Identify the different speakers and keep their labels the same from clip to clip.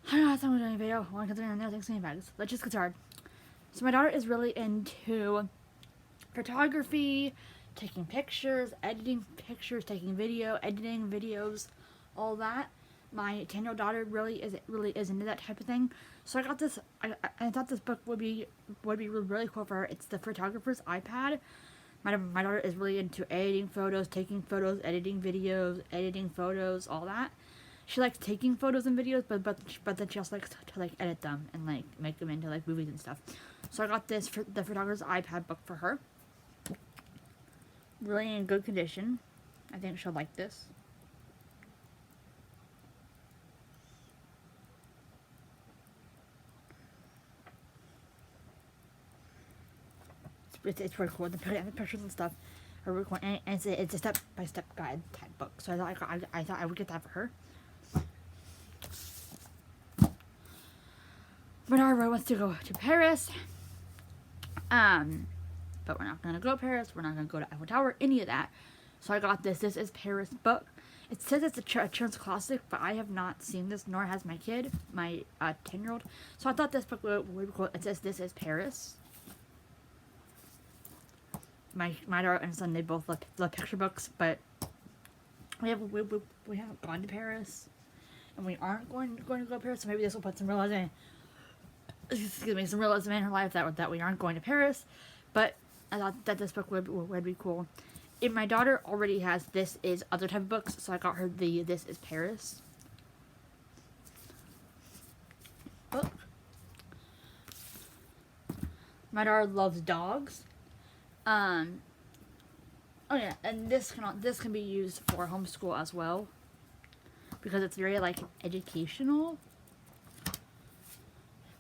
Speaker 1: I don't know how I'm doing a video. One considering another thing's in bags. Let's just get started. So my daughter is really into photography, taking pictures, editing pictures, taking video, editing videos, all that. My 10-year-old daughter really is into that type of thing. So I got this. I thought this book would be really cool for her. It's the photographer's iPad. My daughter is really into editing photos, taking photos, editing videos, editing photos, all that. She likes taking photos and videos, but then she also likes to like edit them and like make them into like movies and stuff. So I got this for the photographer's iPad book for her. Really in good condition. I think she'll like this. It's really cool. The pictures and stuff are really cool, and it's a step-by-step guide type book. So I thought I would get that for her. But our Roy wants to go to Paris. But we're not gonna go to Paris. We're not gonna go to Eiffel Tower. Any of that. So I got this. This is Paris book. It says it's a children's classic, but I have not seen this, nor has my kid, my 10-year-old. So I thought this book would be cool. It says this is Paris. My daughter and son, they both love picture books, but we haven't gone to Paris, and we aren't going to go to Paris. So maybe this will put some realism in her life that we aren't going to Paris. But I thought that this book would be cool. And my daughter already has This Is other type of books, so I got her the This Is Paris book. My daughter loves dogs. Oh yeah, and this can be used for homeschool as well, because it's very like educational.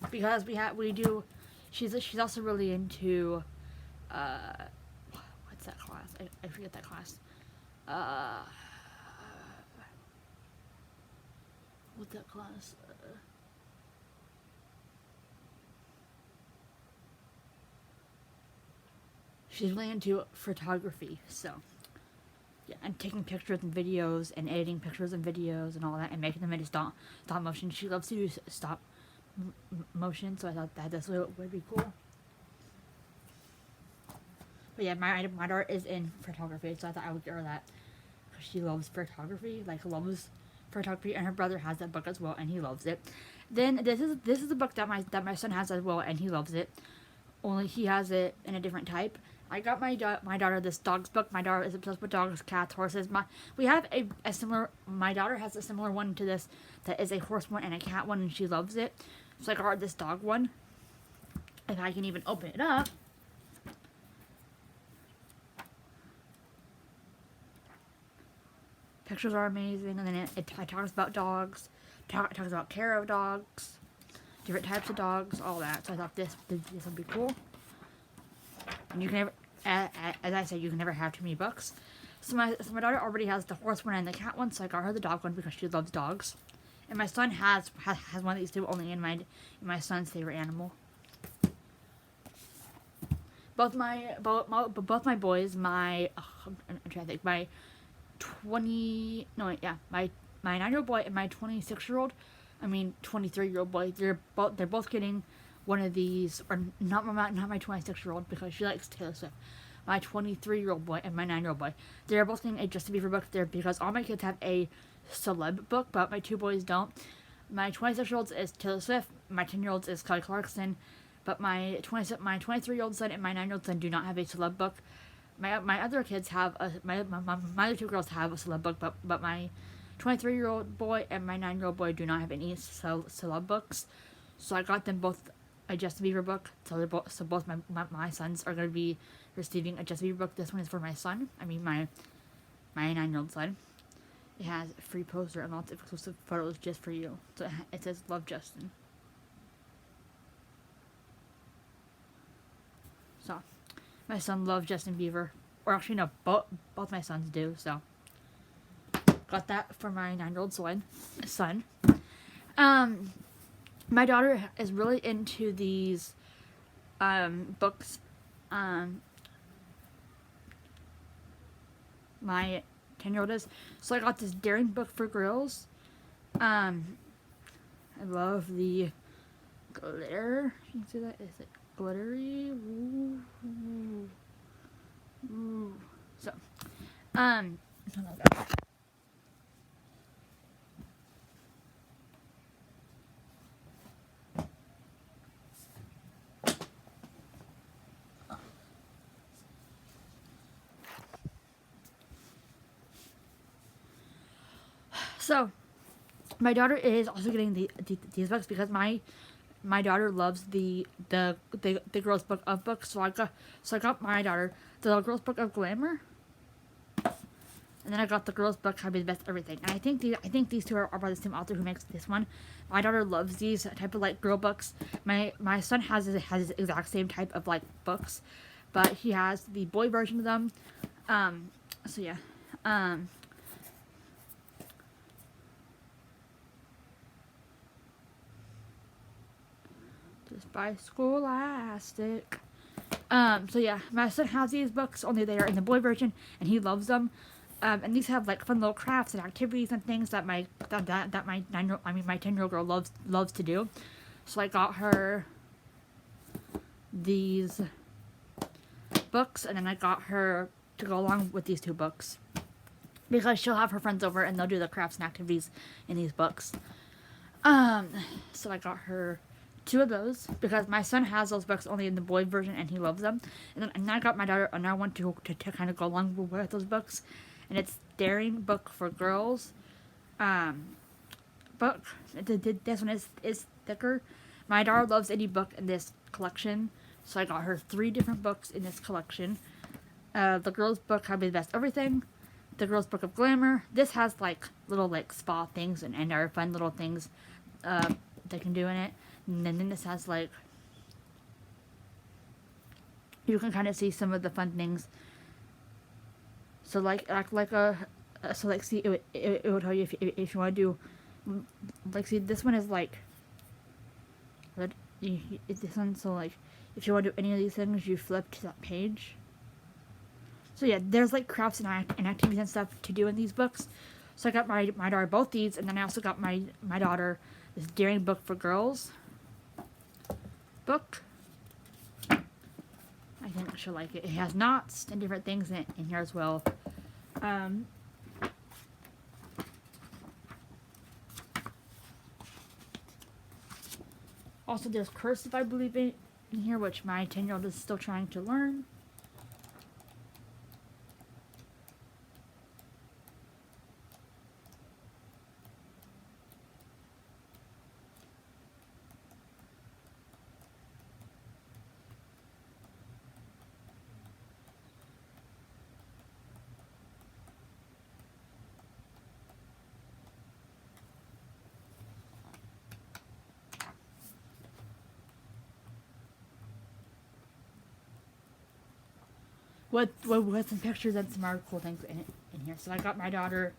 Speaker 1: Because she's also really into what's that class? I forget that class. What's that class? She's really into photography, so yeah, and taking pictures and videos and editing pictures and videos and all that and making them into stop motion. She loves to do stop motion, so I thought that this would be cool. But yeah, my daughter is in photography, so I thought I would get her that because she loves photography, and her brother has that book as well, and he loves it. Then this is a book that my son has as well, and he loves it. Only he has it in a different type. I got my daughter this dogs book. My daughter is obsessed with dogs, cats, horses. We have a similar. My daughter has a similar one to this that is a horse one and a cat one, and she loves it. So I got her this dog one. If I can even open it up. Pictures are amazing, and then it talks about dogs, talks about care of dogs, different types of dogs, all that. So I thought this would be cool. And you can never, as I said, you can never have too many books. So my daughter already has the horse one and the cat one, so I got her the dog one because she loves dogs. And my son has one of these two, only in my son's favorite animal. Both my boys, I'm trying to think, my 9-year-old boy and my 23-year-old boy, they're both getting one of these, or not my 26-year-old because she likes Taylor Swift. My 23-year-old boy and my 9-year-old boy, they're both getting a Justin Bieber book there because all my kids have a celeb book, but my two boys don't. My 26-year-old is Taylor Swift, my 10-year-old is Kelly Clarkson, but my 23-year-old son and my 9-year-old son do not have a celeb book. My other kids have my other two girls have a celeb book, but my 23-year-old boy and my 9-year-old boy do not have any celeb books. So I got them both a Justin Bieber book. So both my sons are going to be receiving a Justin Bieber book. This one is for my son. I mean my 9-year-old son. It has a free poster and lots of exclusive photos just for you. So it says "Love Justin." So my son loves Justin Bieber, or actually no, both my sons do. So got that for my 9-year-old son. My daughter is really into these books. My 10-year-old is. So I got this daring book for girls. I love the glitter. You can see that? Is it glittery? Ooh. Ooh. So, so my daughter is also getting these books because my daughter loves the girls book of books. So I got my daughter the girls book of glamour, and then I got the girls book How to Be the Best Everything. And I think these two are by the same author who makes this one. My daughter loves these type of like girl books. My son has the exact same type of like books, but he has the boy version of them. So yeah. Just by Scholastic. So yeah, my son has these books, only they are in the boy version, and he loves them. And these have like fun little crafts and activities and things that my 10-year-old girl loves to do. So I got her these books, and then I got her to go along with these two books because she'll have her friends over and they'll do the crafts and activities in these books. So I got her two of those because my son has those books only in the boy version and he loves them. And then I got my daughter another one to kind of go along with those books, and it's Daring Book for Girls. Book. This one is thicker. My daughter loves any book in this collection, so I got her 3 different books in this collection. The girls' book How to Be the Best Everything, the girls' book of Glamour. This has like little like spa things and other fun little things they can do in it. And then this has like, you can kind of see some of the fun things. So see it will tell you if you want to do, like, see, this one is like, this one, so like if you want to do any of these things, you flip to that page. So yeah, there's like crafts and activities and stuff to do in these books. So I got my daughter both these, and then I also got my daughter this Daring Book for Girls book. I think she'll like it. It has knots and different things in here as well. Also, there's cursive, I believe, in here, which my 10-year-old is still trying to learn. With some pictures and some other cool things in here. So I got my daughter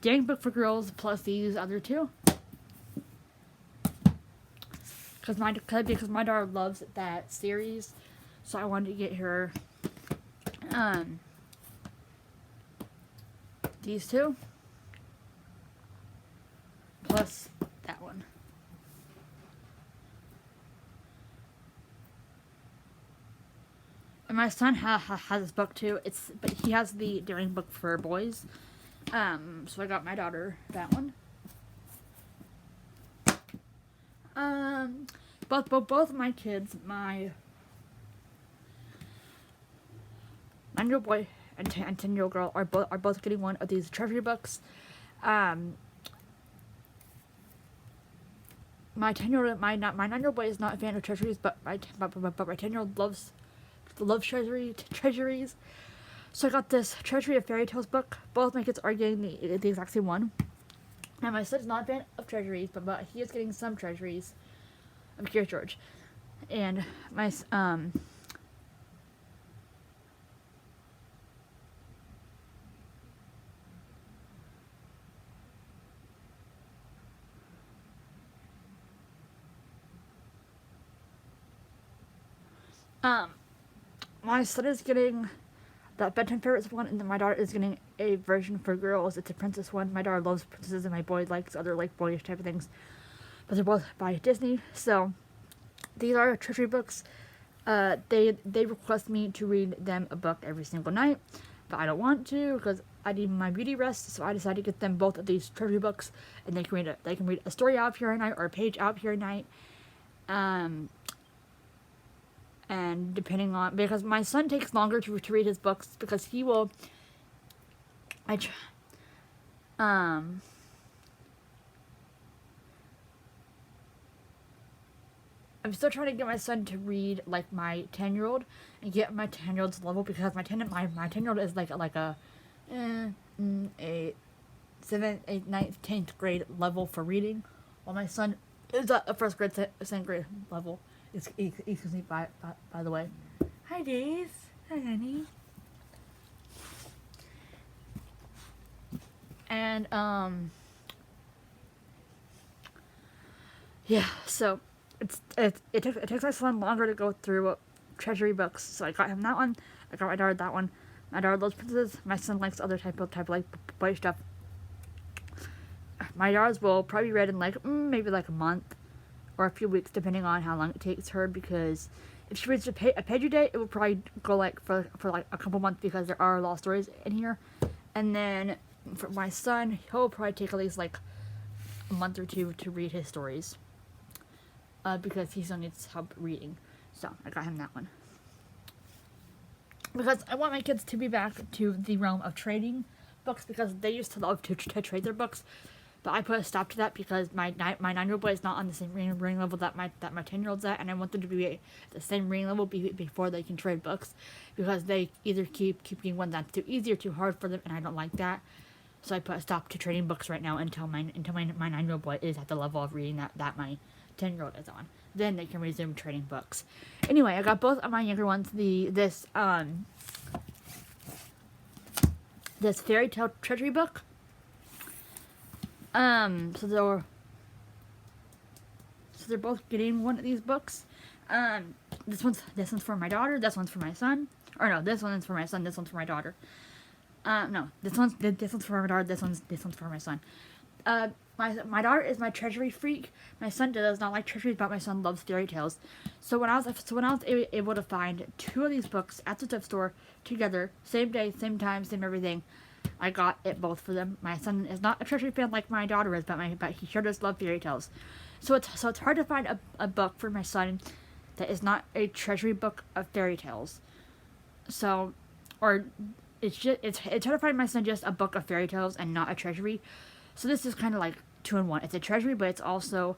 Speaker 1: Daring Book for Girls plus these other two. Because my daughter loves that series, so I wanted to get her these two plus that one. And my son has this book too. But he has the Daring Book for Boys. So I got my daughter that one. Both of my kids, my 9-year-old boy and 10-year-old girl are both getting one of these treasury books. My 9-year-old boy is not a fan of treasuries, but my 10-year-old loves treasuries. So I got this Treasury of Fairy Tales book. Both my kids are getting the exact same one. And my son is not a fan of treasuries, but he is getting some treasuries of Curious George. And my my son is getting that Bedtime Favorites one, and then my daughter is getting a version for girls. It's a princess one. My daughter loves princesses, and my boy likes other like boyish type of things. but they're both by Disney. So these are treasury books. They request me to read them a book every single night, but I don't want to because I need my beauty rest. So I decided to get them both of these treasury books, and they can read a story out here at night or a page out here at night. And depending on, because my son takes longer to read his books because he will. I'm still trying to get my son to read like my 10-year-old and get my 10-year-old's level because my 10-year-old is like a 7th, 8th, 9th, 10th grade level for reading, while my son is a first grade, second grade level. Excuse me, by the way. Hi, Days. Hi, honey. And yeah. So it takes my son longer to go through treasury books. So I got him that one. I got my daughter that one. My daughter loves princesses. My son likes other type of like boy stuff. My daughter's will probably be read in like maybe like a month or a few weeks, depending on how long it takes her. Because if she reads a page a day, it will probably go like for like a couple months because there are a lot of stories in here. And then for my son, he'll probably take at least like a month or two to read his stories. Because he still needs help reading. So I got him that one. Because I want my kids to be back to the realm of trading books, because they used to love to trade their books. But I put a stop to that because my 9-year-old boy is not on the same reading level that my 10-year-old's at, and I want them to be at the same reading level before they can trade books, because they either keep getting one that's too easy or too hard for them, and I don't like that. So I put a stop to trading books right now until my 9-year-old boy is at the level of reading that my 10-year-old is on. Then they can resume trading books. Anyway, I got both of my younger ones this fairy tale treasury book. So they're both getting one of these books. This one's for my daughter. This one's for my son. Or no, this one's for my son. This one's for my daughter. No, this one's for my daughter. This one's for my son. My daughter is my treasury freak. My son does not like treasuries, but my son loves fairy tales. So when I was able to find two of these books at the thrift store together, same day, same time, same everything, I got it both for them. My son is not a treasury fan like my daughter is, but he sure does love fairy tales. So it's hard to find a book for my son that is not a treasury book of fairy tales. So, or it's hard to find my son just a book of fairy tales and not a treasury. So this is kind of like 2 in 1. It's a treasury, but it's also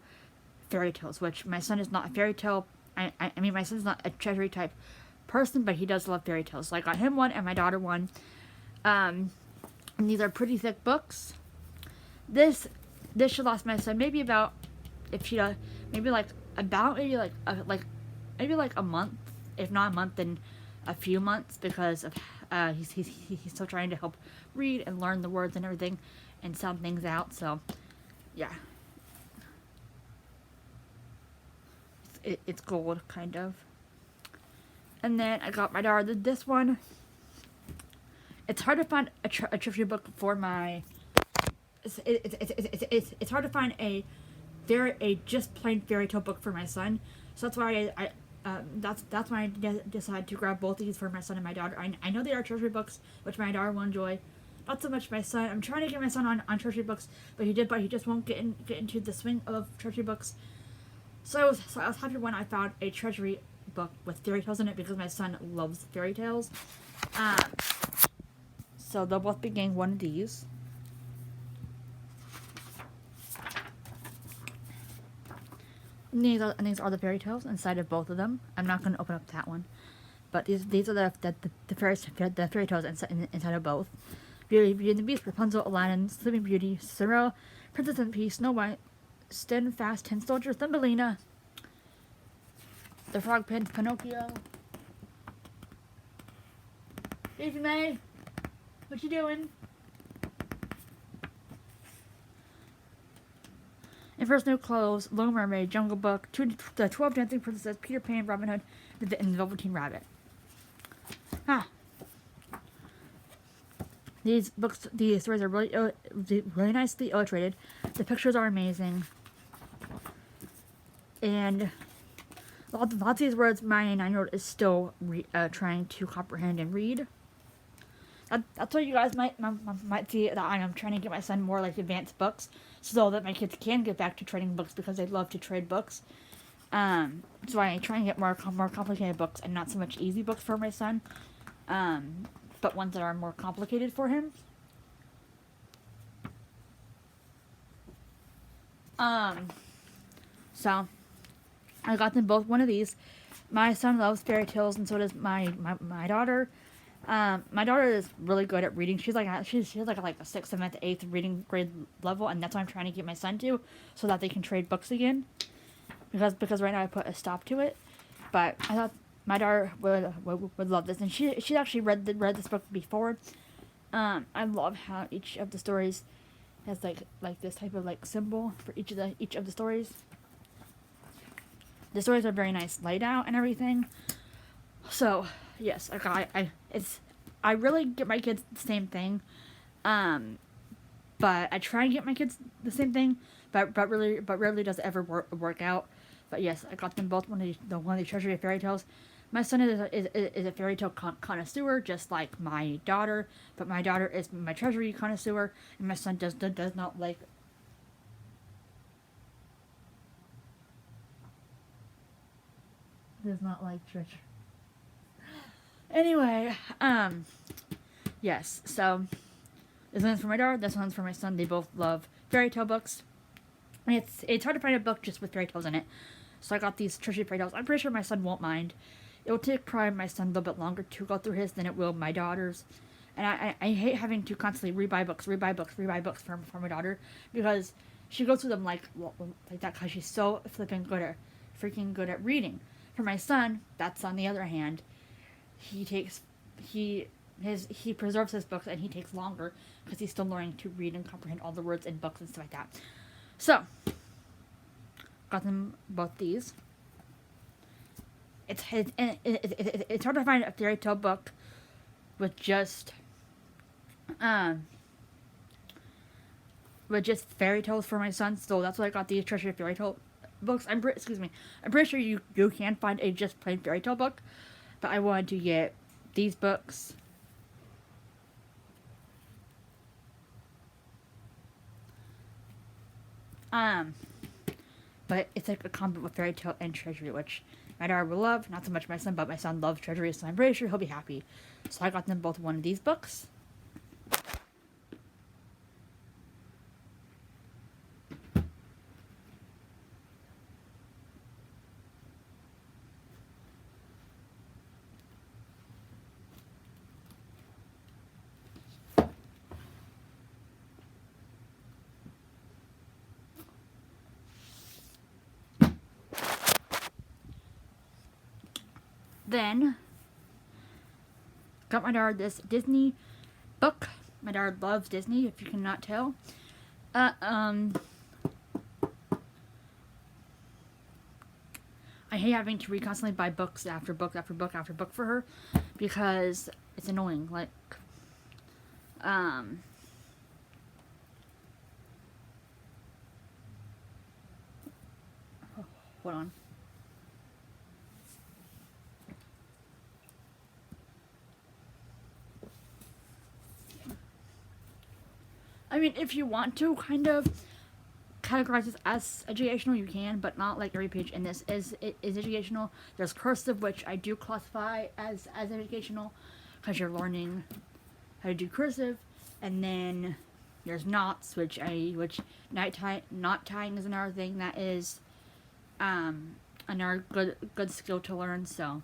Speaker 1: fairy tales, which my son is not a fairy tale. I mean, my son's not a treasury type person, but he does love fairy tales. So I got him one and my daughter one. And these are pretty thick books. This should last my son maybe about, maybe like a month, if not a month, then a few months, because of he's still trying to help read and learn the words and everything and sound things out. So yeah, it's gold kind of. And then I got my daughter this one. It's hard to find a treasury book for my. It's hard to find a just plain fairy tale book for my son. So that's why that's why I decided to grab both of these for my son and my daughter. I know they are treasury books, which my daughter will enjoy. Not so much my son. I'm trying to get my son on treasury books, but he just won't get into the swing of treasury books. So I was happy when I found a treasury book with fairy tales in it, because my son loves fairy tales. So they'll both be getting one of these. And these are the fairy tales inside of both of them. I'm not going to open up that one, but these are the fairy tales inside of both. Beauty and the Beast, Rapunzel, Aladdin, Sleeping Beauty, Cinderella, Princess and Peace, Snow White, Steadfast, Tin Soldier, Thumbelina, The Frog Prince, Pinocchio. Daisy May, what you doing? In First New Clothes, Little Mermaid, Jungle Book, The 12 Dancing Princesses, Peter Pan, Robin Hood, and the Velveteen Rabbit. These stories are really nicely illustrated. The pictures are amazing. and lots of these words my 9-year-old is still trying to comprehend and read. That's why you guys might see that I am trying to get my son more like advanced books, so that my kids can get back to trading books because they love to trade books. So I try and get more complicated books and not so much easy books for my son, but ones that are more complicated for him. So I got them both one of these. My son loves fairy tales, and so does my daughter. My daughter is really good at reading. She's like a 6th, 7th, 8th reading grade level, and that's what I'm trying to get my son to, so that they can trade books again. Because right now I put a stop to it, but I thought my daughter would love this, and she actually read this book before. I love how each of the stories has like this type of like symbol for each of the stories. The stories are very nice laid out and everything. So yes, I really get my kids the same thing, but I try and get my kids the same thing, but rarely does it ever work out. But yes, I got them both one of the Treasury of Fairy Tales. My son is a fairy tale connoisseur, just like my daughter, but my daughter is my treasury connoisseur, and my son does not like. Does not like treasure. Anyway, yes, so this one's for my daughter, this one's for my son. They both love fairy tale books. And it's hard to find a book just with fairy tales in it. So I got these Treasury Fairy Tales. I'm pretty sure my son won't mind. It will take probably my son a little bit longer to go through his than it will my daughter's. And I hate having to constantly rebuy books for my daughter, because she goes through them like that because she's so freaking good at reading. For my son, that's on the other hand, he preserves his books, and he takes longer because he's still learning to read and comprehend all the words in books and stuff like that. So got them both these. It's hard to find a fairy tale book with just fairy tales for my son. So that's why I got these Treasury Fairy Tale books. I'm pretty sure you can find a just plain fairy tale book, but I wanted to get these books. But it's like a combo with fairy tale and treasury, which my daughter will love. Not so much my son, but my son loves treasury, so I'm pretty sure he'll be happy. So I got them both one of these books. Then, got my daughter this Disney book. My daughter loves Disney, if you cannot tell. I hate having to constantly buy books after book after book after book for her, because it's annoying. Like, hold on. I mean, if you want to kind of categorize this as educational, you can, but not like every page in this is educational. There's cursive, which I do classify as educational, because you're learning how to do cursive, and then there's knots, which knot tying is another thing that is another good skill to learn. So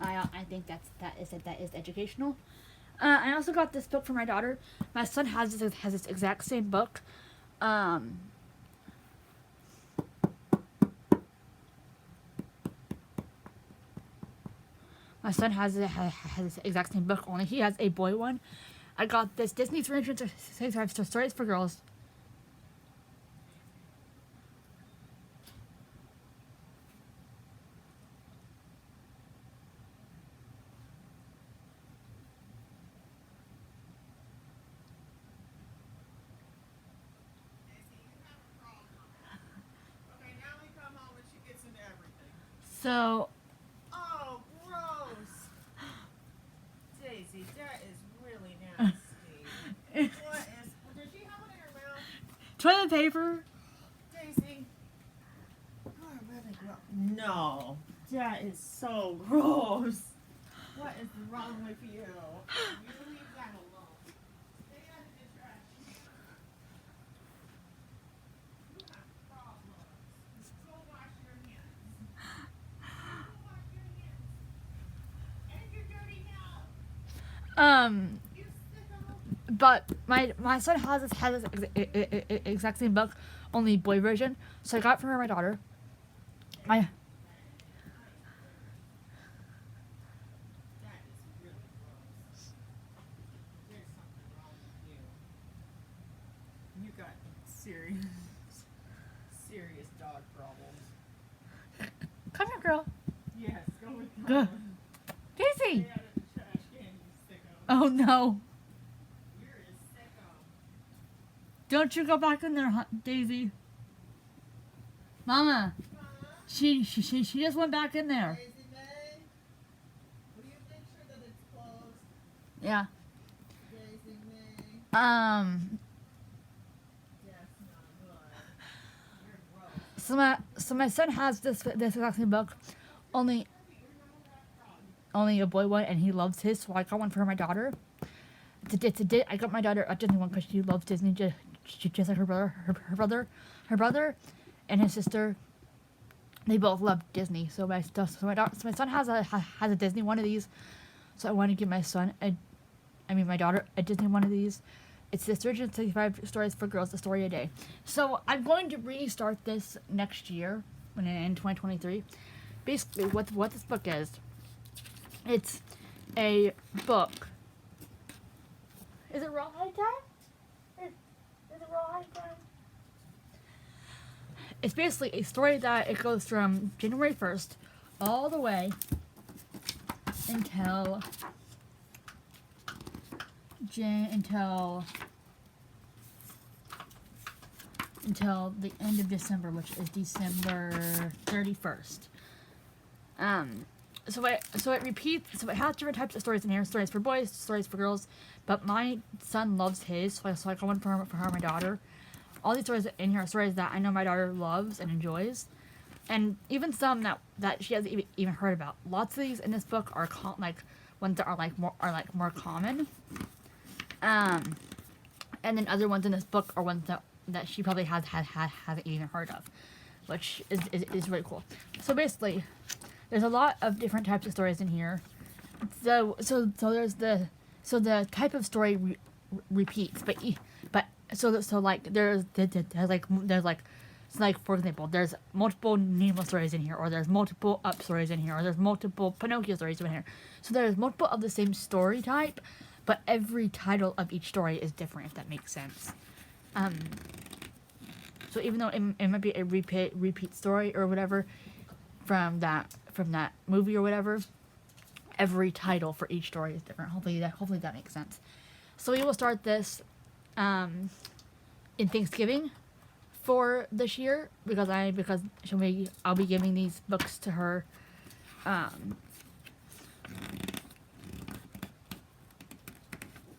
Speaker 1: I think that is educational. I also got this book for my daughter. My son has this exact same book. My son has this exact same book, only he has a boy one. I got this Disney 365 Stories for Girls. So.
Speaker 2: Oh, gross. Daisy, that is really nasty. What is... Does she have it in her mouth?
Speaker 1: Toilet paper.
Speaker 2: Daisy. You're really gross. No. That is so gross. What is wrong with you? You leave that alone. Stay out of the trash. You have problems. Go wash your hands. Go wash your hands. And your dirty mouth. You sicko.
Speaker 1: But my son has this exact same book, only boy version. So I got it for my daughter. My
Speaker 2: That is really gross. There's something wrong with you. You got serious dog problems.
Speaker 1: come here, girl.
Speaker 2: Yes, go with
Speaker 1: Go.
Speaker 2: that.
Speaker 1: Daisy.
Speaker 2: Stay out of the trash can, you sicko.
Speaker 1: Oh no!
Speaker 2: You're a sicko.
Speaker 1: Don't you go back in there, Daisy. Mama, she just went back in there.
Speaker 2: Daisy May, will you make sure that it's closed?
Speaker 1: Yeah.
Speaker 2: Daisy May, that's not good. You're gross.
Speaker 1: So my son has this exact same book, only a boy one, and he loves his. So I got one for my daughter. I got my daughter a Disney one because she loves Disney just like her brother, and his sister. They both love Disney. So my son has a Disney one of these. So I want to give my daughter a Disney one of these. It's the 365 Stories for Girls, a story a day. So I'm going to restart this next year, in 2023. Basically, what this book is, it's a book. Is it rawhide time? Is it rawhide time? It's basically a story that it goes from January 1st all the way until the end of December, which is December 31st. So it repeats. So it has different types of stories in here. Stories for boys, stories for girls. But my son loves his, so I got one for her, my daughter. All these stories in here are stories that I know my daughter loves and enjoys, and even some that she hasn't even heard about. Lots of these in this book are ones that are more common. And then other ones in this book are ones that she probably hasn't even heard of, which is really cool. So basically, there's a lot of different types of stories in here. So there's the type of story repeats, but for example, there's multiple Nemo stories in here, or there's multiple Up stories in here, or there's multiple Pinocchio stories in here. So there's multiple of the same story type, but every title of each story is different, if that makes sense. So even though it might be a repeat story or whatever from that movie or whatever, every title for each story is different. Hopefully that makes sense. So we will start this in Thanksgiving for this year because I'll be giving these books to her.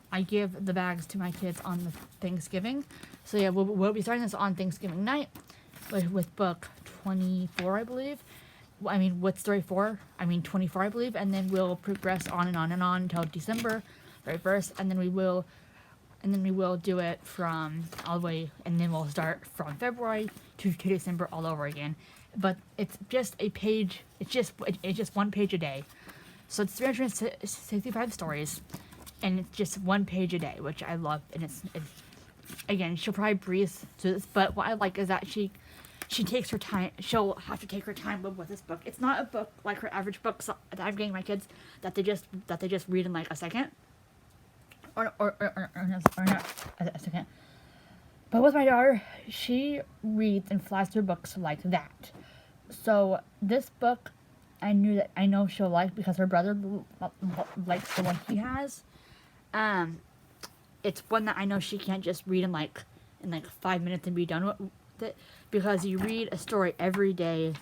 Speaker 1: I give the bags to my kids on the Thanksgiving. So yeah, we'll be starting this on Thanksgiving night with book 24, I believe. I mean, with story 4, 24, I believe, and then we'll progress on and on and on until December 31st, and then we will do it from all the way, and then we'll start from February to December all over again. But it's just a page. It's just one page a day, so it's 365 stories, and it's just one page a day, which I love. And it's again, she'll probably breeze through this, but what I like is that she takes her time. She'll have to take her time with this book. It's not a book like her average books that I'm getting my kids that they just read in like a second, or not a second. But with my daughter, she reads and flies through books like that. So this book, I know she'll like because her brother likes the one he has. It's one that I know she can't just read in like 5 minutes and be done with it, because you read a story every day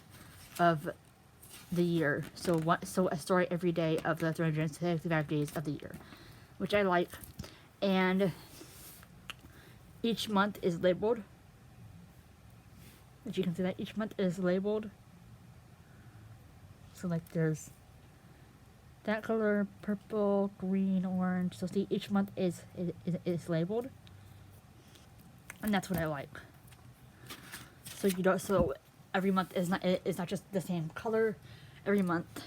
Speaker 1: of the year. So a story every day of the 365 days of the year, which I like. And each month is labeled. As you can see that each month is labeled. So like there's that color, purple, green, orange. So see, each month is labeled, and that's what I like. So you don't. So every month is not just the same color. Every month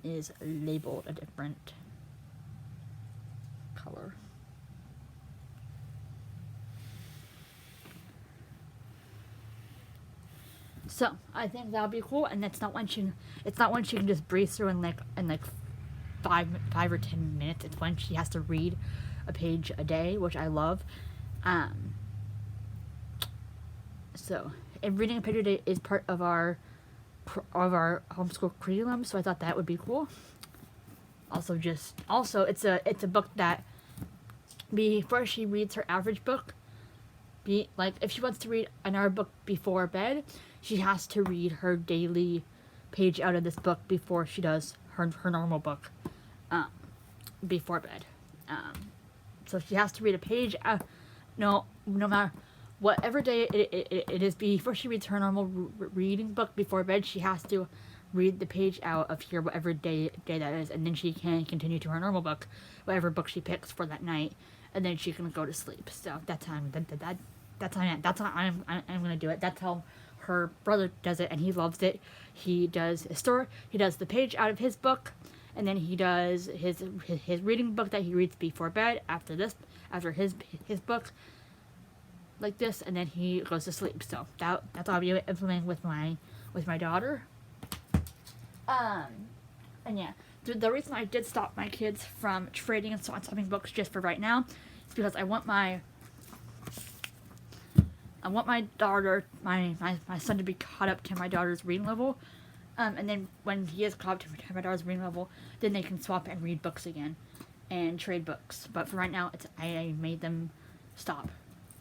Speaker 1: is labeled a different color. So I think that'll be cool, and it's not one she can just breeze through in like 5 or 10 minutes. It's when she has to read a page a day, which I love. So, and reading a page a day is part of our homeschool curriculum, so I thought that would be cool. Also, it's a book that before she reads her average book, if she wants to read an hour book before bed, she has to read her daily page out of this book before she does her normal book before bed. So she has to read a page no matter whatever day it is before she reads her normal reading book before bed. She has to read the page out of here whatever day that is, and then she can continue to her normal book, whatever book she picks for that night, and then she can go to sleep. So that's how I'm gonna do it. That's how her brother does it, and he loves it. He does the page out of his book, and then he does his reading book that he reads before bed after his book like this, and then he goes to sleep. So that's what I'll be implementing with my daughter. And yeah, the reason I did stop my kids from trading and swapping books just for right now is because I want my daughter, my son, to be caught up to my daughter's reading level. And then when he is caught up to my daughter's reading level, then they can swap and read books again and trade books. But for right now, I made them stop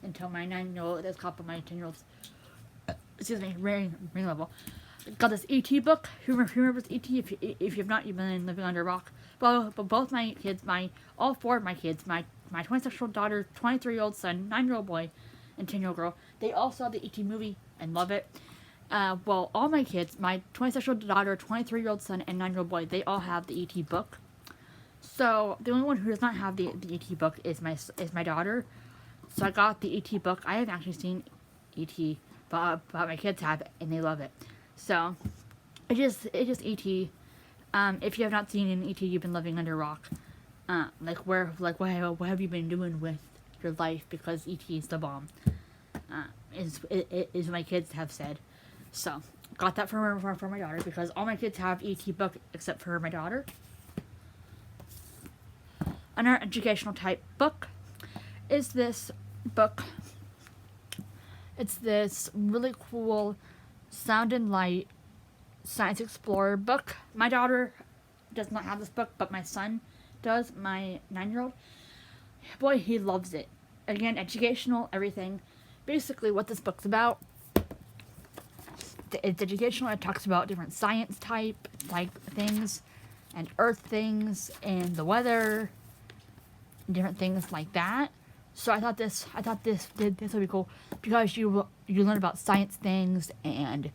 Speaker 1: until my 9-year-old is caught up with my 10-year-old's reading level. Got this E.T. book. Who remembers E.T.? If you've not, you've been living under a rock. But both my kids, all 4 of my kids, my 26-year-old daughter, 23-year-old son, 9-year-old boy, and 10-year-old girl, they all saw the E.T. movie and love it. Well, all my kids, my 26-year-old daughter, 23-year-old son, and 9-year-old boy, they all have the E.T. book. So the only one who does not have the E.T. book is my daughter. So I got the E.T. book. I haven't actually seen E.T., but my kids have it, and they love it. So it's just E.T. If you have not seen an E.T., you've been living under a rock. What have you been doing with your life? Because E.T. is the bomb. Is my kids have said. So got that for my daughter because all my kids have E.T. book except for my daughter. Another educational type book is this book. It's this really cool Sound and Light Science Explorer book. My daughter does not have this book, but my son does, my 9-year-old. Boy, he loves it. Again, educational, everything. Basically, what this book's about, it's educational. It talks about different science type things, and earth things, and the weather, and different things like that. So I thought this would be cool because you learn about science things and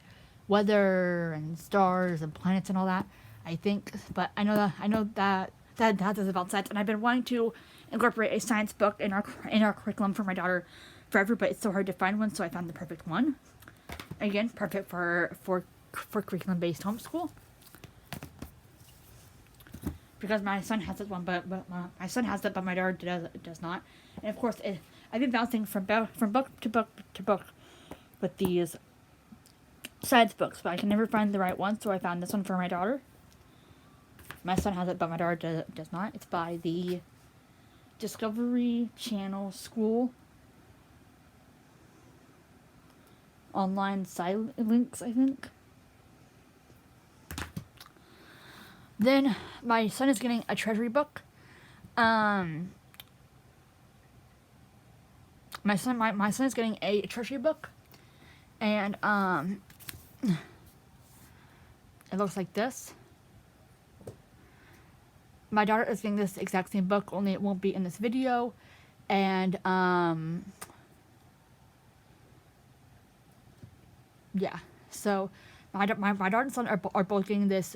Speaker 1: weather and stars and planets and all that. I think, but I know that is about science, and I've been wanting to incorporate a science book in our curriculum for my daughter forever, but it's so hard to find one. So I found the perfect one. Again, perfect for curriculum-based homeschool. Because my son has this one, but my son has it, but my daughter does not. And of course, I've been bouncing from book to book with these science books, but I can never find the right one, so I found this one for my daughter. My son has it, but my daughter does not. It's by the Discovery Channel School online links, I think. Then my son is getting a treasury book. My son is getting a treasury book, and It looks like this. My daughter is getting this exact same book, only it won't be in this video. And, yeah. So, my daughter and son are both getting this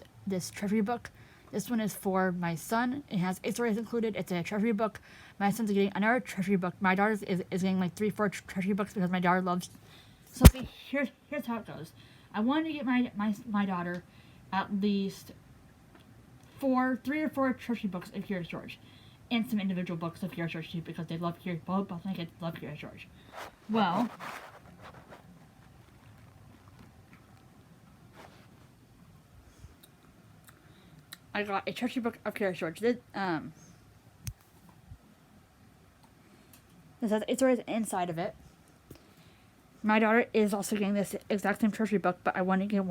Speaker 1: treasury book. This one is for my son. It has 8 stories included. It's a treasury book. My son's getting another treasury book. My daughter is getting like 3-4 treasury books because my daughter loves. So see, here's how it goes. I wanted to get my daughter at least 3 or 4 treasury books of Curious George, and some individual books of Curious George too, because they love both my kids love Curious George. Well, I got a treasury book of Curious George. This has 8 stories inside of it. My daughter is also getting this exact same treasury book, but I want to get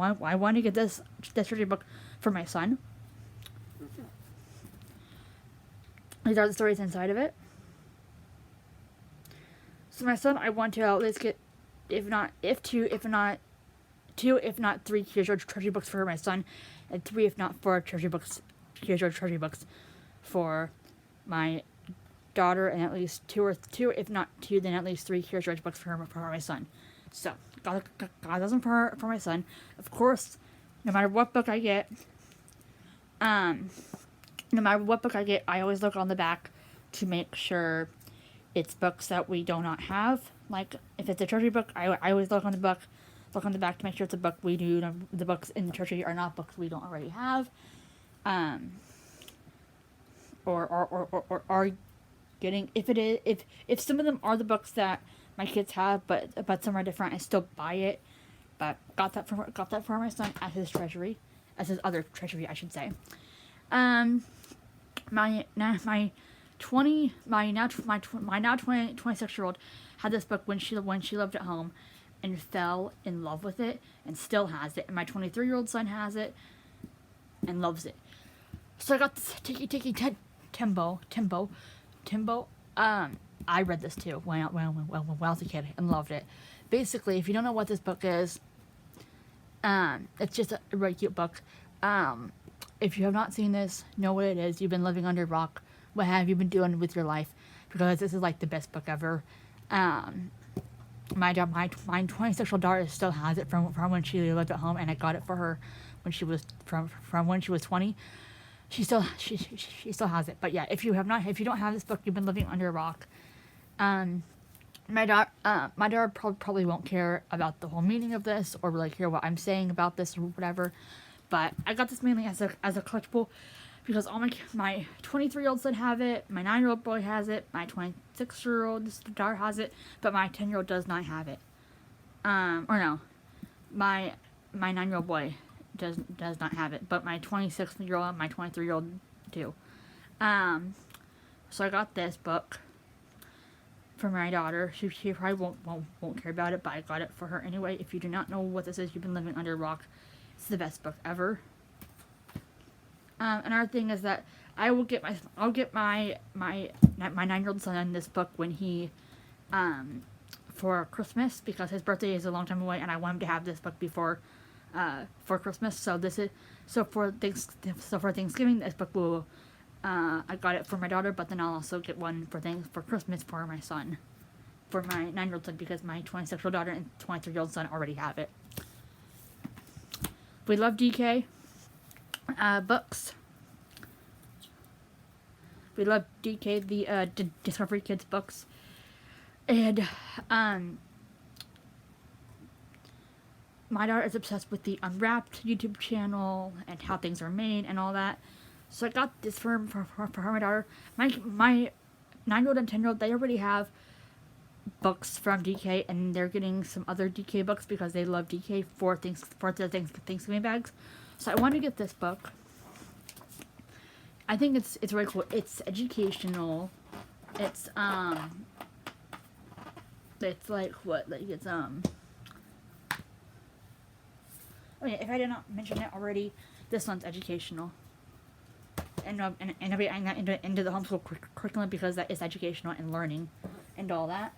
Speaker 1: this treasury book for my son. These are the stories inside of it. So my son, I want to at least get, if not 3 Curious George treasury books for my son, and 3, if not 4 Curious George treasury books for my daughter, and at least 2, if not 2, then at least 3 Curious George books for my son. So, got those for my son. Of course, no matter what book I get, I always look on the back to make sure it's books that we do not have. Like, if it's a treasury book, I always look on the back to make sure it's a book we do. The books in the treasury are not books we don't already have. Or are getting, if some of them are the books that my kids have, but some are different, I still buy it. But got that for my son as his other treasury, I should say. My now 26-year-old had this book when she lived at home, and fell in love with it, and still has it. And my 23-year-old son has it and loves it. So I got this Tiki Timbo. I read this too when I was a kid and loved it. Basically, if you don't know what this book is, it's just a really cute book. If you have not seen this, know what it is. You've been living under a rock. What have you been doing with your life? Because this is like the best book ever. My 26-year-old daughter still has it from when she lived at home, and I got it for her when she was from when she was 20. She still has it. But yeah, if you don't have this book, you've been living under a rock. My daughter probably won't care about the whole meaning of this, or really care what I'm saying about this or whatever. But I got this mainly as a collectible, because all my 23-year-old son have it, my 9-year-old boy has it, my 26-year-old daughter has it, but my 10-year-old does not have it. Or no, my 9-year-old boy does not have it, but my 26-year-old and my 23-year-old do. So I got this book for my daughter. She probably won't care about it, but I got it for her anyway. If you do not know what this is, you've been living under a rock. It's the best book ever. Another thing is that I'll get my 9-year-old son this book when he for Christmas, because his birthday is a long time away, and I want him to have this book before for Christmas. So for Thanksgiving, this book will I got it for my daughter, but then I'll also get one for Christmas for my son, for my 9-year-old son, because my 26-year-old daughter and 23-year-old son already have it. We love DK books. We love DK, the Discovery Kids books. And my daughter is obsessed with the Unwrapped YouTube channel and how things are made and all that. So I got this for her, my daughter. My 9-year-old and 10-year-old, they already have books from DK, and they're getting some other DK books because they love DK for their Thanksgiving bags. So I want to get this book. I think it's really cool. It's educational. It's like what? Like it's Oh yeah, if I did not mention it already, this one's educational. And I'll be adding that into the homeschool curriculum, because that is educational and learning and all that.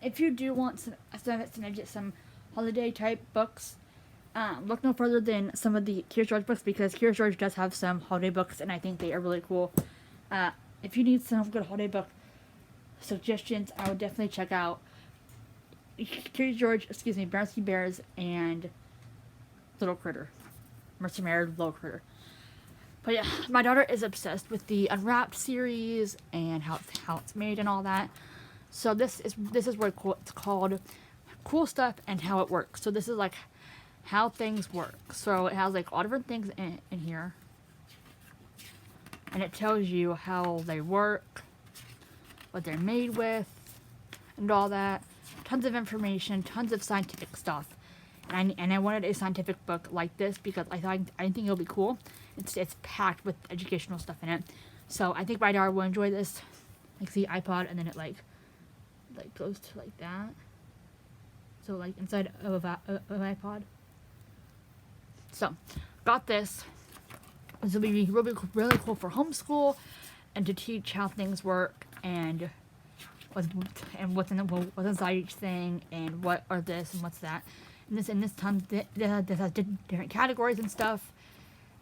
Speaker 1: If you do want some holiday type books, look no further than some of the Curious George books, because Curious George does have some holiday books, and I think they are really cool. If you need some good holiday book suggestions, I would definitely check out Curious George, Bouncy Bears, and Little Critter. Mercenary Little Critter. But yeah, my daughter is obsessed with the Unwrapped series and how it's made and all that. So this is really cool. It's called Cool Stuff and How It Works. So this is like how things work. So it has like all different things in here, and it tells you how they work, what they're made with, and all that. Tons of information, tons of scientific stuff. And I wanted a scientific book like this because I think it'll be cool. It's packed with educational stuff in it. So I think my daughter will enjoy this. Like the iPod, and then it like goes to like that. So like inside of an iPod. So got this. This will be really cool for homeschool and to teach how things work and what's inside each thing and what are this and what's that. And this this has different categories and stuff.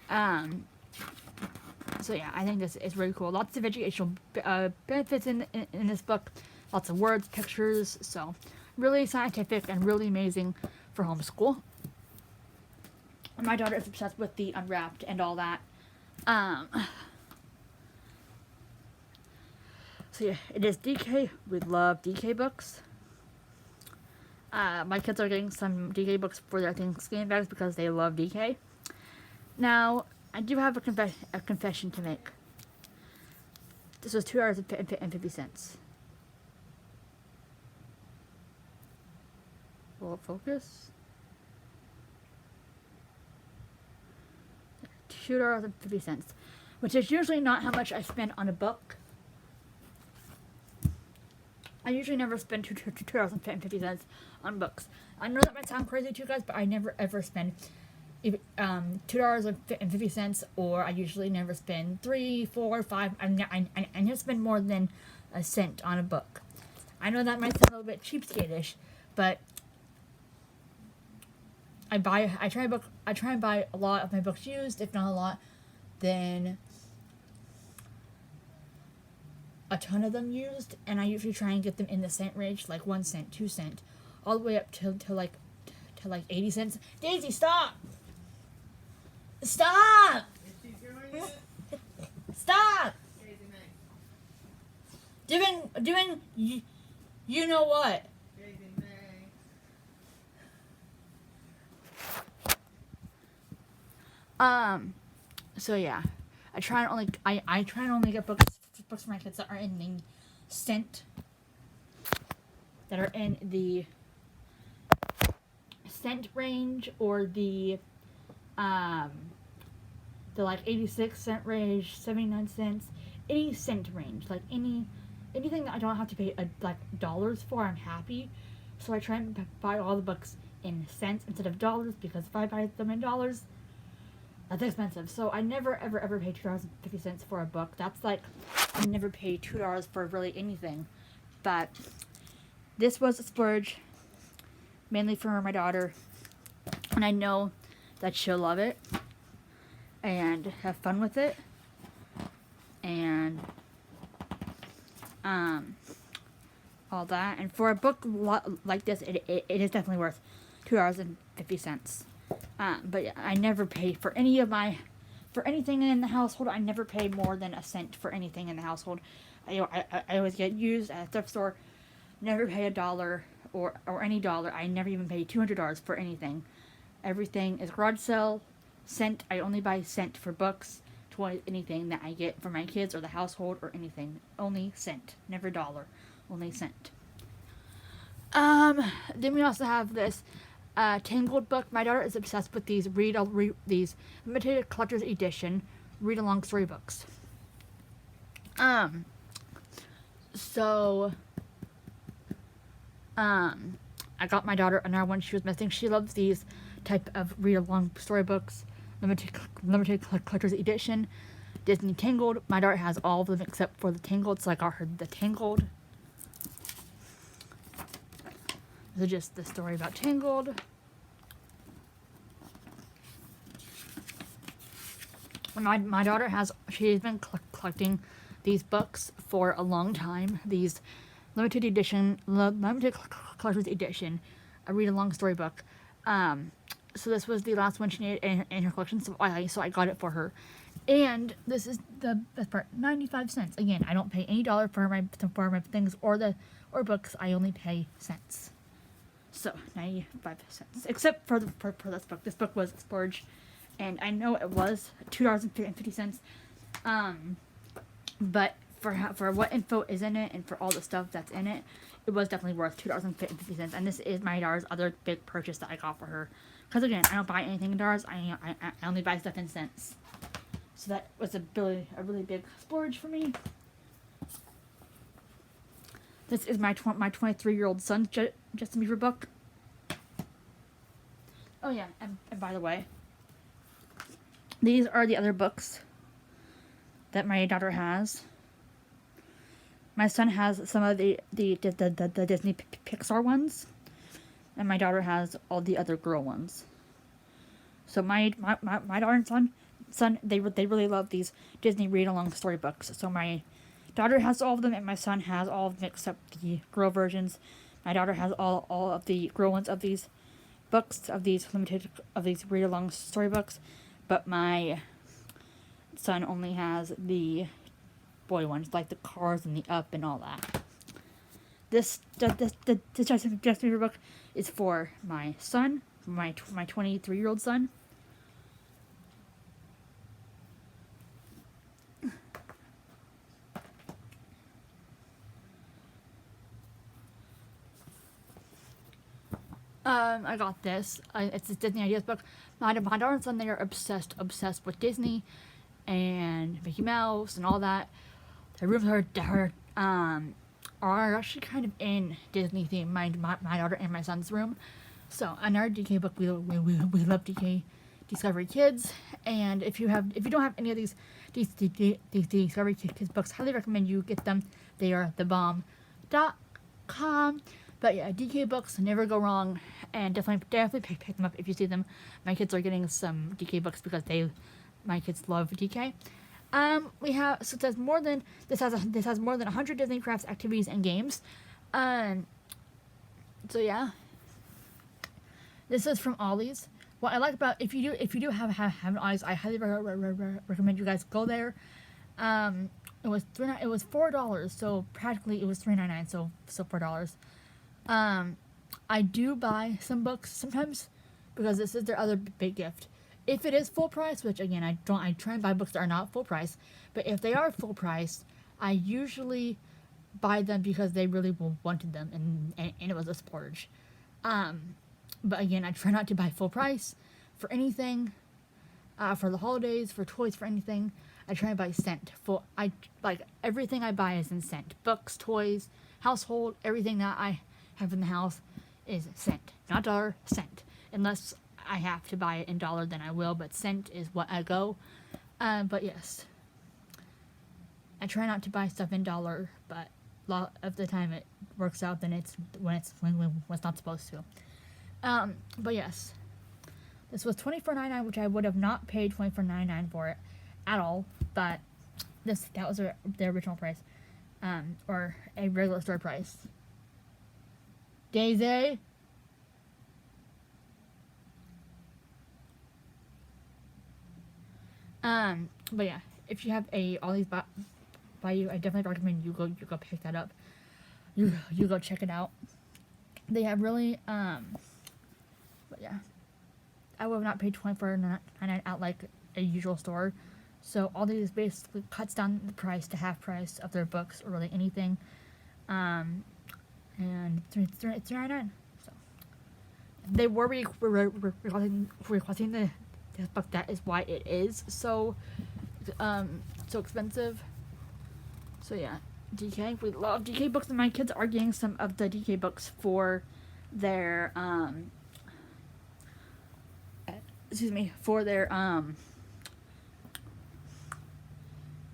Speaker 1: So yeah, I think this is really cool. Lots of educational benefits in this book. Lots of words, pictures. So really scientific and really amazing for homeschool. My daughter is obsessed with the Unwrapped and all that. So yeah, it is DK. We love DK books. My kids are getting some DK books for their Thanksgiving bags because they love DK. Now, I do have a confession to make. This was $2.50. Will it focus? $2.50, which is usually not how much I spend on a book. I usually never spend $2.50 on books. I know that might sound crazy to you guys, but I never ever spend $2.50, or I usually never spend $3, $4, $5. I never spend more than a cent on a book. I know that might sound a little bit cheapskate-ish, but I try and buy a lot of my books used, if not a lot, then a ton of them used, and I usually try and get them in the cent range, like 1 cent, 2 cent, all the way up to like 80 cents. Daisy, stop! Stop!
Speaker 2: Is she doing it?
Speaker 1: Stop!
Speaker 2: Daisy May.
Speaker 1: Doing you know what?
Speaker 2: Daisy May.
Speaker 1: So yeah, I try and only get books for my kids that are in the cent, that are in the cent range, or the like 86-cent range, 79 cents, 80 cent range, like anything that I don't have to pay like dollars for, I'm happy. So I try and buy all the books in cents instead of dollars, because if I buy them in dollars, that's expensive. So I never ever pay $2.50 for a book. That's like, I never pay $2 for really anything. But this was a splurge, mainly for my daughter, and I know that she'll love it and have fun with it, and all that. And for a book like this, it is definitely worth $2.50. But yeah, I never pay for anything in the household. I never pay more than a cent for anything in the household. I always get used at a thrift store. Never pay $1 or any dollar. I never even pay $200 for anything. Everything is garage sale, cent. I only buy cent for books, toys, anything that I get for my kids or the household or anything. Only cent, never dollar, only cent. Then we also have this Tangled book. My daughter is obsessed with these these limited collector's edition read-along storybooks. So I got my daughter another one she was missing. She loves these type of read-along storybooks, limited collector's edition, Disney Tangled. My daughter has all of them except for the Tangled, so I got her the Tangled. This is just the story about Tangled. My daughter she's been collecting these books for a long time. These limited collector's edition, a read-along storybook. So this was the last one she needed in her collection, so I got it for her. And this is the best part, 95 cents. Again, I don't pay any dollar for my things or books. I only pay cents. So 95 cents, except for this book. This book was a splurge, and I know it was $2.50. But for what info is in it and for all the stuff that's in it, it was definitely worth $2.50. And this is my daughter's other big purchase that I got for her. Because again, I don't buy anything in dollars. I only buy stuff in cents. So that was a really big splurge for me. This is my 23-year-old son's Justin Bieber book. Oh yeah, and by the way, these are the other books that my daughter has. My son has some of the Disney Pixar ones, and my daughter has all the other girl ones. So my daughter and son they really love these Disney read-along storybooks. So my daughter has all of them, and my son has all of them except the girl versions. My daughter has all of the girl ones of these books, of these read-along storybooks, but my son only has the boy ones, like the Cars and the Up and all that. This Justin Bieber book is for my son, my 23-year-old son. I got this. It's a Disney Ideas book. My daughter and son, they are obsessed with Disney and Mickey Mouse and all that. The rooms are actually kind of in Disney theme. My daughter and my son's room. So in our DK book, we love DK Discovery Kids. And if you don't have any of these Discovery Kids books, highly recommend you get them. They are thebomb.com. But yeah, DK books never go wrong, and definitely pick them up if you see them. My kids are getting some DK books because my kids love DK. We have, so it says this has more than 100 Disney crafts, activities, and games. So yeah, this is from Ollie's. What I like about, if you do have an Ollie's, I highly recommend you guys go there. It was $4, so practically it was $3.99, so $4. I do buy some books sometimes because this is their other big gift. If it is full price, which again I try and buy books that are not full price, but if they are full price, I usually buy them because they really wanted them and it was a splurge. But again, I try not to buy full price for anything, for the holidays, for toys, for anything. I try and buy cent. Everything I buy is in cent. Books, toys, household, everything that I have in the house is cent, not dollar, cent. Unless I have to buy it in dollar, then I will, but cent is what I go. But yes, I try not to buy stuff in dollar, but a lot of the time it works out. Then it's when it's not supposed to. But yes, this was $24.99, which I would have not paid $24.99 for it at all. But that was their original price, or a regular store price. Daisy. But yeah, if you have all these by you, I definitely recommend you go pick that up. You go check it out. They have really but yeah, I would have not paid $24.99 at like a usual store. So all these basically cuts down the price to half price of their books or really anything. And $3.99. So they were requesting this book. That is why it is so expensive. So yeah, DK. We love DK books, and my kids are getting some of the DK books for their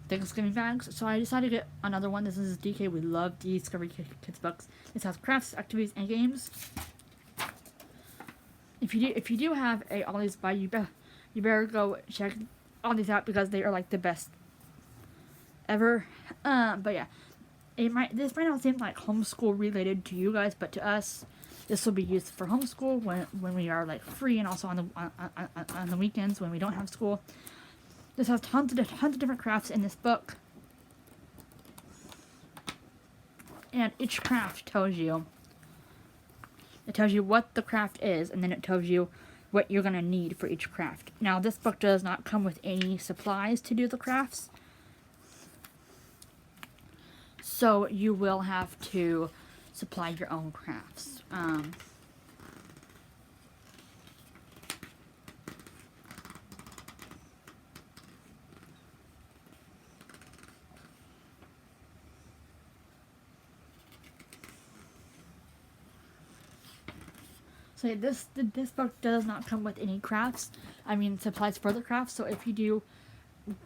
Speaker 1: Thanksgiving bags. So I decided to get another one. This is DK. We love Discovery Kids books. This has crafts, activities, and games. if you do have a Ollie's buy, you better go check all these out because they are like the best ever. But yeah, this might not seem like homeschool related to you guys, but to us, this will be used for homeschool when we are like free, and also on the weekends when we don't have school. This has tons of different crafts in this book, and each craft tells you. It tells you what the craft is, and then it tells you what you're going to need for each craft. Now, this book does not come with any supplies to do the crafts, so you will have to supply your own crafts. So this book does not come with any crafts. I mean, supplies for the crafts. So if you do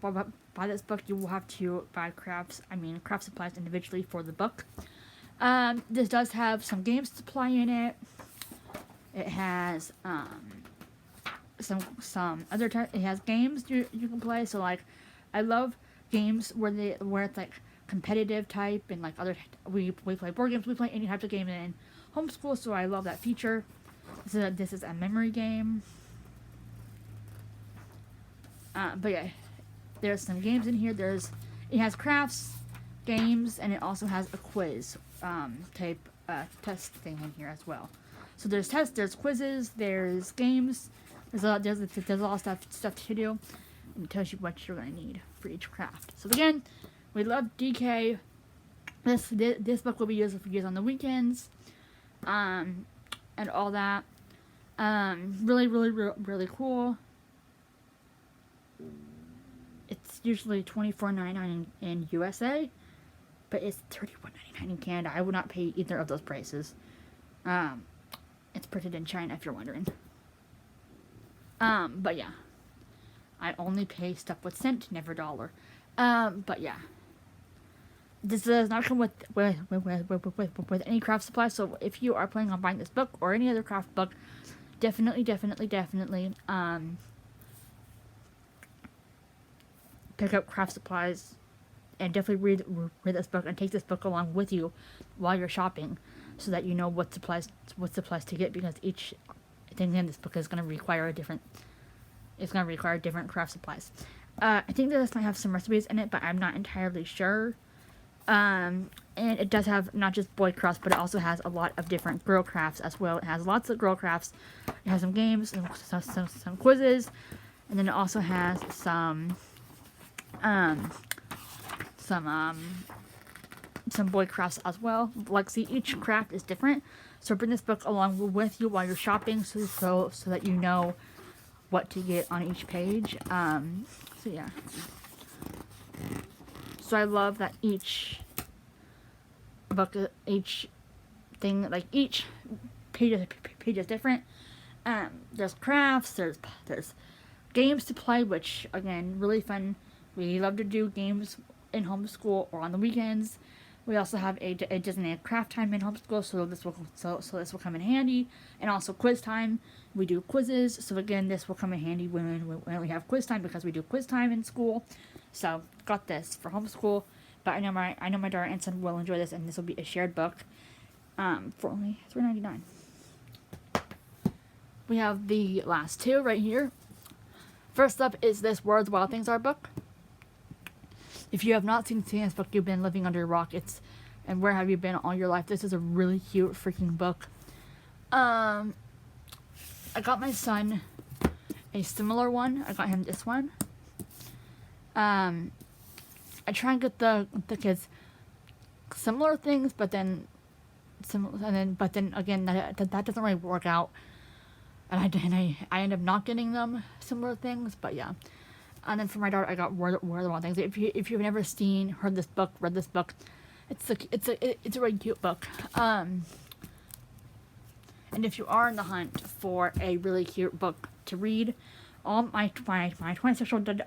Speaker 1: buy this book, you will have to buy craft supplies individually for the book. This does have some games supply in it. It has some other it has games you can play. So like, I love games where it's like competitive type, and like we play board games. We play any type of game in homeschool, so I love that feature. This is a memory game. But yeah, there's some games in here. It has crafts, games, and it also has a quiz type test thing in here as well. So there's tests, there's quizzes, there's games. There's a lot of stuff to do, and it tells you what you're gonna need for each craft. So again, we love DK. This book will be used for use on the weekends, and all that. Really cool. It's usually $24.99 in USA, but it's $31.99 in Canada. I would not pay either of those prices. It's printed in China, if you're wondering. But yeah, I only pay stuff with cent, never dollar. But yeah, this does not come with any craft supplies. So if you are planning on buying this book or any other craft book, definitely pick up craft supplies, and definitely read this book and take this book along with you while you're shopping, so that you know what supplies to get, because each thing in this book is going to require different craft supplies. I think that this might have some recipes in it, but I'm not entirely sure. And it does have not just boy crafts, but it also has a lot of different girl crafts as well. It has lots of girl crafts. It has some games, some quizzes, and then it also has some boy crafts as well. Like, see, each craft is different. So bring this book along with you while you're shopping, so that you know what to get on each page. So yeah. So I love that each book, each thing, like each page is different. There's crafts, there's games to play, which again, really fun. We love to do games in homeschool or on the weekends. We also have a designated craft time in homeschool, so this will come in handy. And also quiz time. We do quizzes, so again, this will come in handy when we have quiz time, because we do quiz time in school. So got this for homeschool, but I know my daughter and son will enjoy this, and this will be a shared book for only $3.99. We have the last two right here. First up is this World's Wild Things Are book. If you have not seen this book, you've been living under a rock. And where have you been all your life? This is a really cute freaking book. I got my son a similar one. I got him this one. I try and get the kids similar things, but then again that doesn't really work out, and I end up not getting them similar things. But yeah. And then for my daughter, I got Where the Wild Things. If you've never read this book, it's a really cute book. And if you are in the hunt for a really cute book to read, my 26-year-old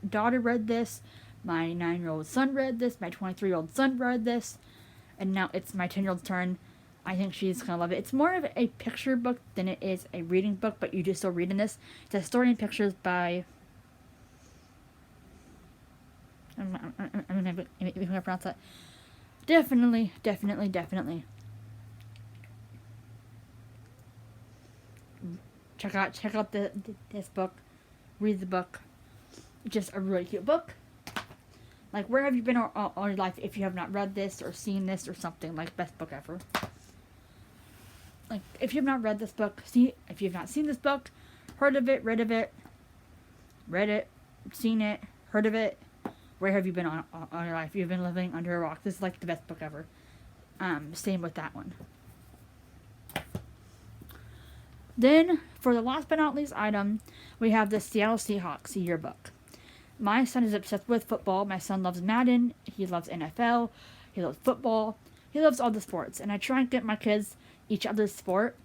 Speaker 1: daughter read this, my 9-year-old son read this, my 23-year-old son read this, and now it's my 10-year-old's turn. I think she's gonna love it. It's more of a picture book than it is a reading book, but you do still read in this. It's a story and pictures by. I'm gonna pronounce that. Definitely. Check out this book. Read the book. It's just a really cute book. Like, where have you been all your life if you have not read this or seen this or something? Like, best book ever. Like, if you have not read this book, if you have not seen this book, heard of it, read it, seen it, heard of it, where have you been all your life? You've been living under a rock. This is like the best book ever. Same with that one. Then, for the last but not least item, we have the Seattle Seahawks yearbook. My son is obsessed with football. My son loves Madden. He loves NFL. He loves football. He loves all the sports. And I try and get my kids each other's sport.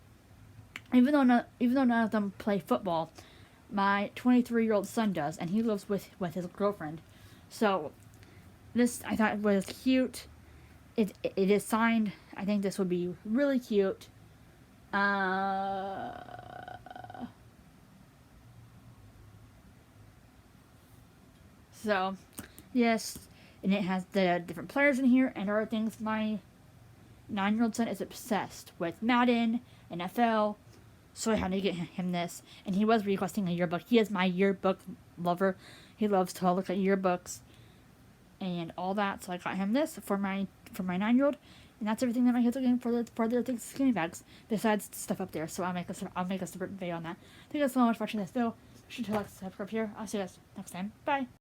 Speaker 1: Even though none of them play football, my 23-year-old son does, and he lives with his girlfriend. So, this I thought was cute. It is signed. I think this would be really cute. So, yes, and it has the different players in here and other things. My 9-year-old son is obsessed with Madden, NFL, so I had to get him this. And he was requesting a yearbook. He is my yearbook lover. He loves to look at yearbooks and all that, so I got him this for my 9-year-old. And that's everything that my kids are getting for their Thanksgiving bags, besides stuff up there. So I'll make a separate video on that. Thank you guys so much for watching this video. Be sure to like, subscribe here. I'll see you guys next time. Bye.